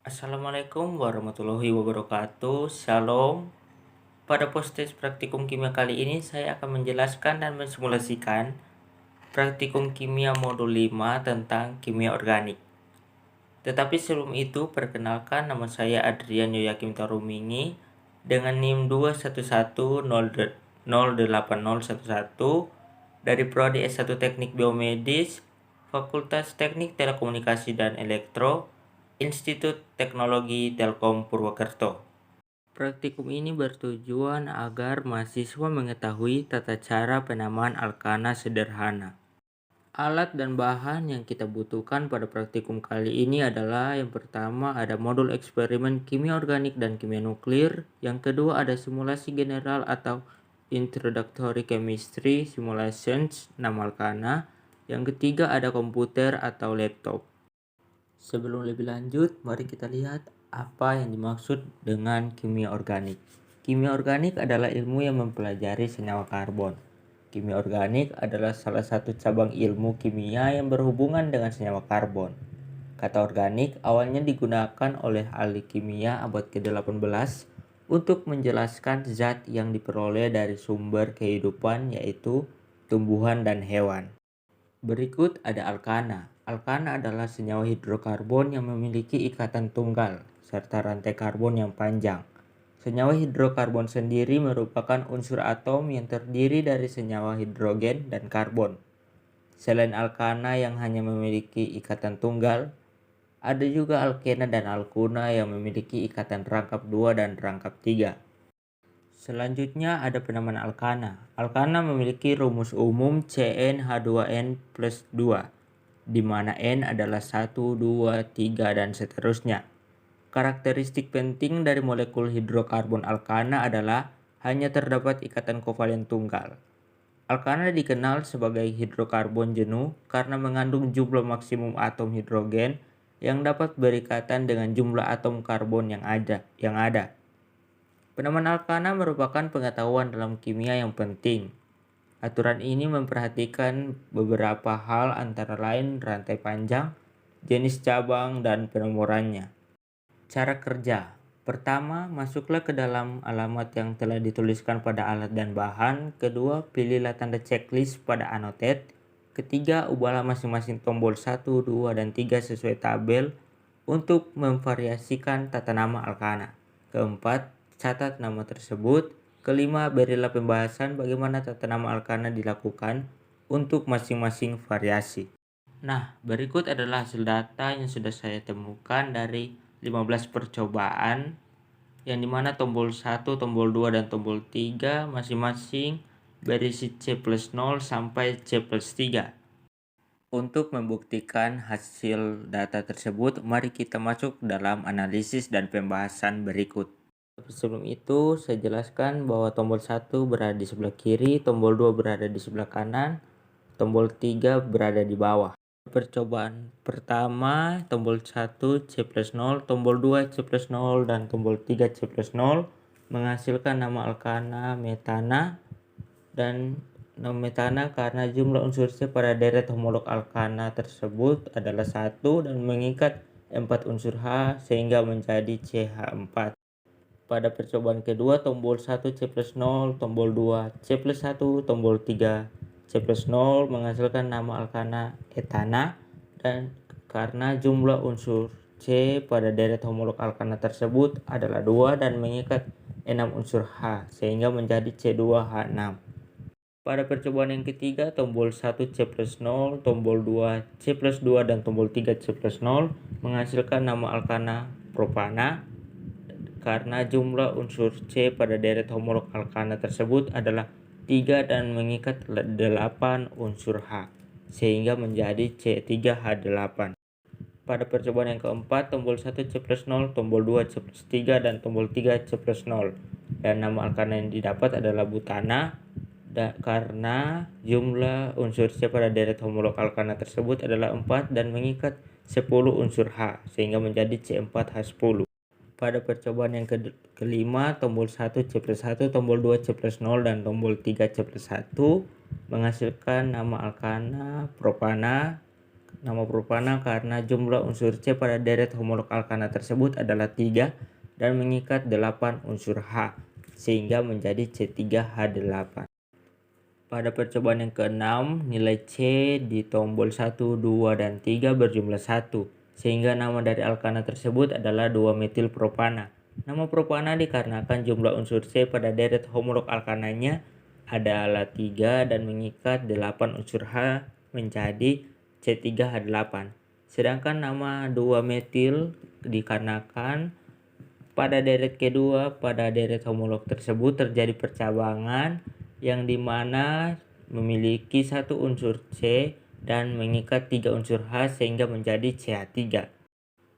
Assalamualaikum warahmatullahi wabarakatuh. Shalom. Pada podcast praktikum kimia kali ini saya akan menjelaskan dan mensimulasikan praktikum kimia modul 5 tentang kimia organik. Tetapi sebelum itu, perkenalkan, nama saya Adrian Yoyakim Tarumingi dengan NIM 211008011 dari Prodi S1 Teknik Biomedis, Fakultas Teknik Telekomunikasi dan Elektro, Institut Teknologi Telkom Purwokerto. Praktikum ini bertujuan agar mahasiswa mengetahui tata cara penamaan alkana sederhana. Alat dan bahan yang kita butuhkan pada praktikum kali ini adalah yang pertama ada modul eksperimen kimia organik dan kimia nuklir, yang kedua ada simulasi general atau Introductory Chemistry Simulations 6 alkana, yang ketiga ada komputer atau laptop. Sebelum lebih lanjut, mari kita lihat apa yang dimaksud dengan kimia organik. Kimia organik adalah ilmu yang mempelajari senyawa karbon. Kimia organik adalah salah satu cabang ilmu kimia yang berhubungan dengan senyawa karbon. Kata organik awalnya digunakan oleh ahli kimia abad ke-18 untuk menjelaskan zat yang diperoleh dari sumber kehidupan, yaitu tumbuhan dan hewan. Berikut ada alkana. Alkana adalah senyawa hidrokarbon yang memiliki ikatan tunggal serta rantai karbon yang panjang. Senyawa hidrokarbon sendiri merupakan unsur atom yang terdiri dari senyawa hidrogen dan karbon. Selain alkana yang hanya memiliki ikatan tunggal, ada juga alkena dan alkuna yang memiliki ikatan rangkap 2 dan rangkap 3. Selanjutnya ada penamaan alkana. Alkana memiliki rumus umum CnH2n plus 2, di mana N adalah 1, 2, 3, dan seterusnya. Karakteristik penting dari molekul hidrokarbon alkana adalah hanya terdapat ikatan kovalen tunggal. Alkana dikenal sebagai hidrokarbon jenuh karena mengandung jumlah maksimum atom hidrogen yang dapat berikatan dengan jumlah atom karbon yang ada. Penamaan alkana merupakan pengetahuan dalam kimia yang penting. Aturan ini memperhatikan beberapa hal, antara lain rantai panjang, jenis cabang, dan penomorannya. Cara kerja. Pertama, masuklah ke dalam alamat yang telah dituliskan pada alat dan bahan. Kedua, pilihlah tanda checklist pada annotate. Ketiga, ubahlah masing-masing tombol 1, 2, dan 3 sesuai tabel untuk memvariasikan tata nama alkana. Keempat, catat nama tersebut. Kelima, berilah pembahasan bagaimana tata nama alkana dilakukan untuk masing-masing variasi. Nah, berikut adalah hasil data yang sudah saya temukan dari 15 percobaan, yang dimana tombol 1, tombol 2, dan tombol 3 masing-masing berisi C plus 0 sampai C plus 3. Untuk membuktikan hasil data tersebut, mari kita masuk dalam analisis dan pembahasan berikut. Sebelum itu, saya jelaskan bahwa tombol 1 berada di sebelah kiri, tombol 2 berada di sebelah kanan, tombol 3 berada di bawah. Percobaan pertama, tombol 1 C plus 0, tombol 2 C plus 0, dan tombol 3 C plus 0 menghasilkan nama alkana metana, dan nama metana karena jumlah unsur C pada deret homolog alkana tersebut adalah 1 dan mengikat 4 unsur H sehingga menjadi CH4. Pada percobaan kedua, tombol 1 C plus 0, tombol 2 C plus 1, tombol 3 C plus 0 menghasilkan nama alkana etana, dan karena jumlah unsur C pada deret homolog alkana tersebut adalah 2 dan mengikat 6 unsur H sehingga menjadi C2H6. Pada percobaan yang ketiga, tombol 1 C plus 0, tombol 2 C plus 2, dan tombol 3 C plus 0 menghasilkan nama alkana propana, karena jumlah unsur C pada deret homolog alkana tersebut adalah 3 dan mengikat 8 unsur H sehingga menjadi C3H8. Pada percobaan yang keempat, tombol 1 C plus 0, tombol 2 C plus 3, dan tombol 3 C plus 0, dan nama alkana yang didapat adalah butana, karena jumlah unsur C pada deret homolog alkana tersebut adalah 4 dan mengikat 10 unsur H sehingga menjadi C4H10. Pada percobaan yang kelima, tombol 1 C plus 1, tombol 2 C plus 0, dan tombol 3 C plus 1 menghasilkan nama alkana propana, nama propana karena jumlah unsur C pada deret homolog alkana tersebut adalah 3 dan mengikat 8 unsur H sehingga menjadi C3H8. Pada percobaan yang ke-6, nilai C di tombol 1, 2, dan 3 berjumlah 1, sehingga nama dari alkana tersebut adalah 2-metil propana. Nama propana dikarenakan jumlah unsur C pada deret homolog alkananya adalah 3 dan mengikat 8 unsur H menjadi C3H8. Sedangkan nama 2-metil dikarenakan pada deret kedua pada deret homolog tersebut terjadi percabangan yang dimana memiliki satu unsur C dan mengikat 3 unsur H sehingga menjadi CH3.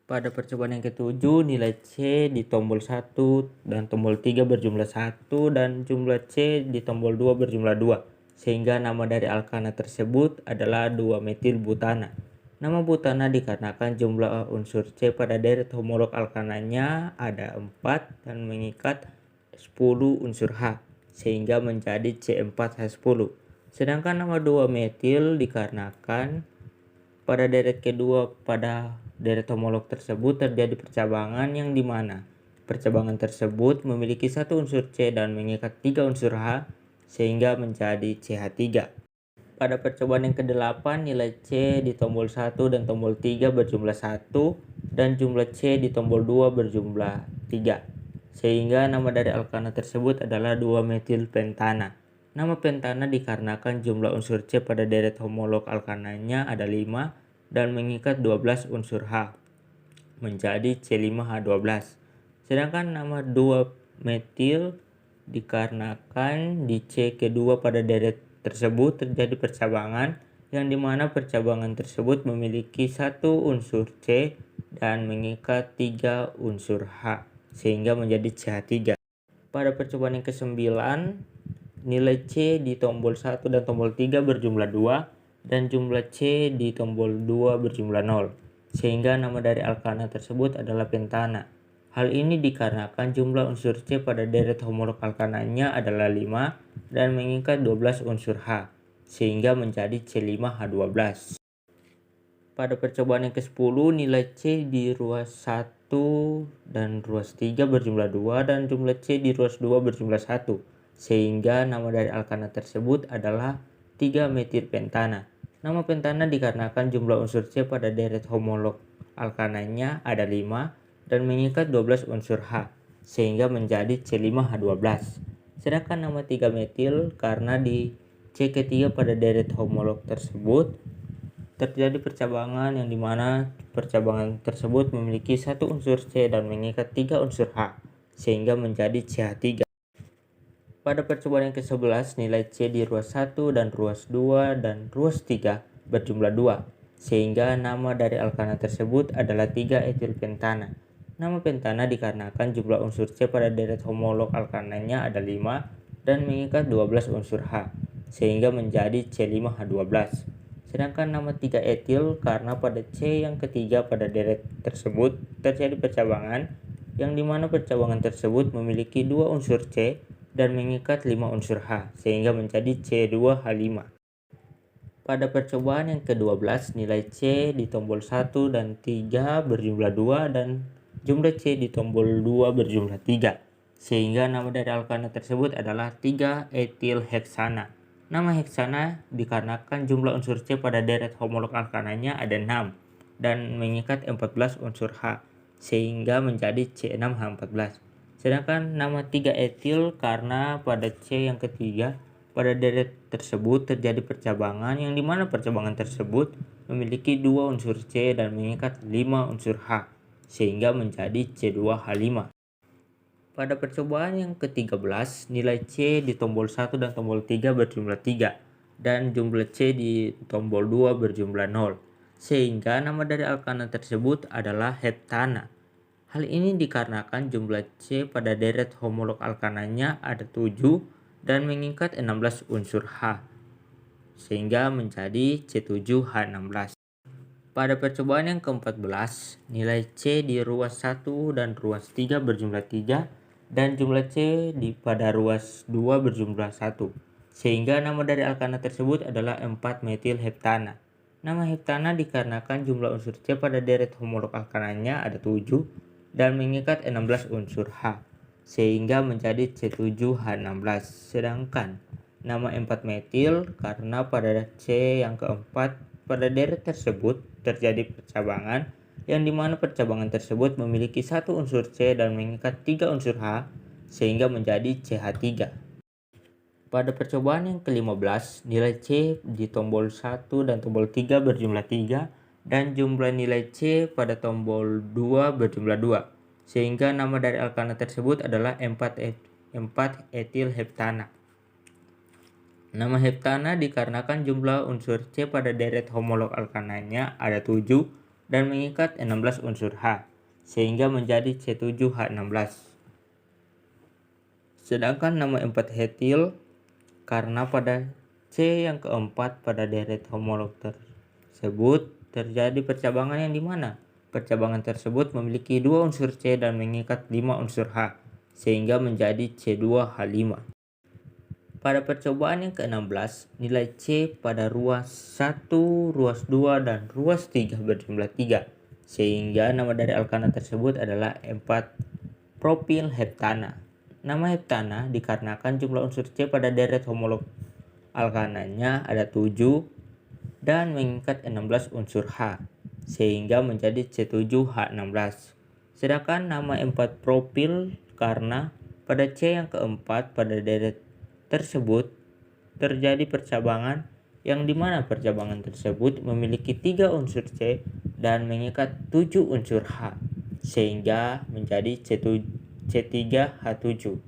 Pada percobaan yang ketujuh, nilai C di tombol 1 dan tombol 3 berjumlah 1 dan jumlah C di tombol 2 berjumlah 2, sehingga nama dari alkana tersebut adalah 2-metil butana. Nama butana dikarenakan jumlah unsur C pada deret homolog alkananya ada 4 dan mengikat 10 unsur H sehingga menjadi C4H10. Sedangkan nama 2-metil dikarenakan pada deret kedua pada deret homolog tersebut terjadi percabangan yang dimana percabangan tersebut memiliki satu unsur C dan mengikat 3 unsur H sehingga menjadi CH3. Pada percobaan yang ke-8, nilai C di tombol 1 dan tombol 3 berjumlah 1 dan jumlah C di tombol 2 berjumlah 3. Sehingga nama dari alkana tersebut adalah 2-metil pentana. Nama pentana dikarenakan jumlah unsur C pada deret homolog alkananya ada 5 dan mengikat 12 unsur H menjadi C5H12. Sedangkan nama 2-metil dikarenakan di C kedua pada deret tersebut terjadi percabangan yang dimana percabangan tersebut memiliki satu unsur C dan mengikat 3 unsur H sehingga menjadi CH3. Pada percobaan yang ke-9, nilai C di tombol 1 dan tombol 3 berjumlah 2 dan jumlah C di tombol 2 berjumlah 0, sehingga nama dari alkana tersebut adalah pentana. Hal ini dikarenakan jumlah unsur C pada deret homolog alkananya adalah 5 dan mengikat 12 unsur H, sehingga menjadi C5H12. Pada percobaan yang ke-10, nilai C di ruas 1 dan ruas 3 berjumlah 2 dan jumlah C di ruas 2 berjumlah 1, sehingga nama dari alkana tersebut adalah 3-metil pentana. Nama pentana dikarenakan jumlah unsur C pada deret homolog alkananya ada 5 dan mengikat 12 unsur H sehingga menjadi C5H12. Sedangkan nama 3-metil karena di C ketiga pada deret homolog tersebut terjadi percabangan yang dimana percabangan tersebut memiliki satu unsur C dan mengikat 3 unsur H sehingga menjadi CH3. Pada percobaan yang ke-11, nilai C di ruas 1 dan ruas 2 dan ruas 3 berjumlah 2, sehingga nama dari alkana tersebut adalah 3-etil pentana. Nama pentana dikarenakan jumlah unsur C pada deret homolog alkananya ada 5 dan mengikat 12 unsur H, sehingga menjadi C5H12. Sedangkan nama 3-etil karena pada C yang ketiga pada deret tersebut terjadi percabangan yang dimana percabangan tersebut memiliki 2 unsur C dan mengikat 5 unsur H sehingga menjadi C2H5. Pada percobaan yang ke-12, nilai C di tombol 1 dan 3 berjumlah 2 dan jumlah C di tombol 2 berjumlah 3, sehingga nama dari alkana tersebut adalah 3-etil heksana. Nama heksana dikarenakan jumlah unsur C pada deret homolog alkananya ada 6 dan mengikat 14 unsur H sehingga menjadi C6H14. Sedangkan nama 3-etil karena pada C yang ketiga pada deret tersebut terjadi percabangan yang dimana percabangan tersebut memiliki 2 unsur C dan mengikat 5 unsur H sehingga menjadi C2H5. Pada percobaan yang ke-13, nilai C di tombol 1 dan tombol 3 berjumlah 3 dan jumlah C di tombol 2 berjumlah 0, sehingga nama dari alkana tersebut adalah heptana. Hal ini dikarenakan jumlah C pada deret homolog alkananya ada 7 dan mengikat 16 unsur H, sehingga menjadi C7H16. Pada percobaan yang ke-14, nilai C di ruas 1 dan ruas 3 berjumlah 3 dan jumlah C pada ruas 2 berjumlah 1, sehingga nama dari alkana tersebut adalah 4-metil heptana. Nama heptana dikarenakan jumlah unsur C pada deret homolog alkananya ada 7 dan mengikat 16 unsur H, sehingga menjadi C7H16. Sedangkan nama 4-metil karena pada C yang keempat pada deret tersebut terjadi percabangan yang dimana percabangan tersebut memiliki satu unsur C dan mengikat 3 unsur H, sehingga menjadi CH3. Pada percobaan yang ke-15, nilai C di tombol 1 dan tombol 3 berjumlah 3 dan jumlah nilai C pada tombol 2 berjumlah 2, sehingga nama dari alkana tersebut adalah 4-etil heptana. Nama heptana dikarenakan jumlah unsur C pada deret homolog alkananya ada 7 dan mengikat 16 unsur H, sehingga menjadi C7H16. Sedangkan nama 4-etil karena pada C yang keempat pada deret homolog tersebut terjadi percabangan yang dimana percabangan tersebut memiliki 2 unsur C dan mengikat 5 unsur H, sehingga menjadi C2H5. Pada percobaan yang ke-16, nilai C pada ruas 1, ruas 2, dan ruas 3 berjumlah 3, sehingga nama dari alkana tersebut adalah 4-propil heptana. Nama heptana dikarenakan jumlah unsur C pada deret homolog alkananya ada 7 dan mengikat 16 unsur H, sehingga menjadi C7H16. Sedangkan nama 4-propil karena pada C yang keempat pada deret tersebut terjadi percabangan yang dimana percabangan tersebut memiliki 3 unsur C dan mengikat 7 unsur H, sehingga menjadi C3H7.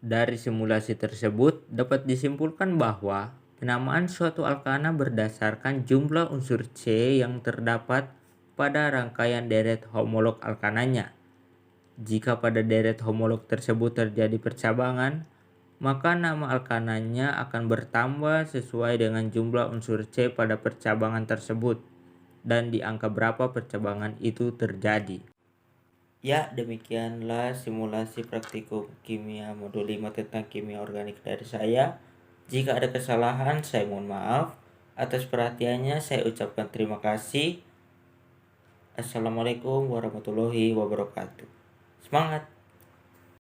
Dari simulasi tersebut dapat disimpulkan bahwa penamaan suatu alkana berdasarkan jumlah unsur C yang terdapat pada rangkaian deret homolog alkananya. Jika pada deret homolog tersebut terjadi percabangan, maka nama alkananya akan bertambah sesuai dengan jumlah unsur C pada percabangan tersebut dan di angka berapa percabangan itu terjadi. Ya, demikianlah simulasi praktikum kimia modul 5 tentang kimia organik dari saya. Jika ada kesalahan, saya mohon maaf. Atas perhatiannya, saya ucapkan terima kasih. Assalamualaikum warahmatullahi wabarakatuh. Semangat!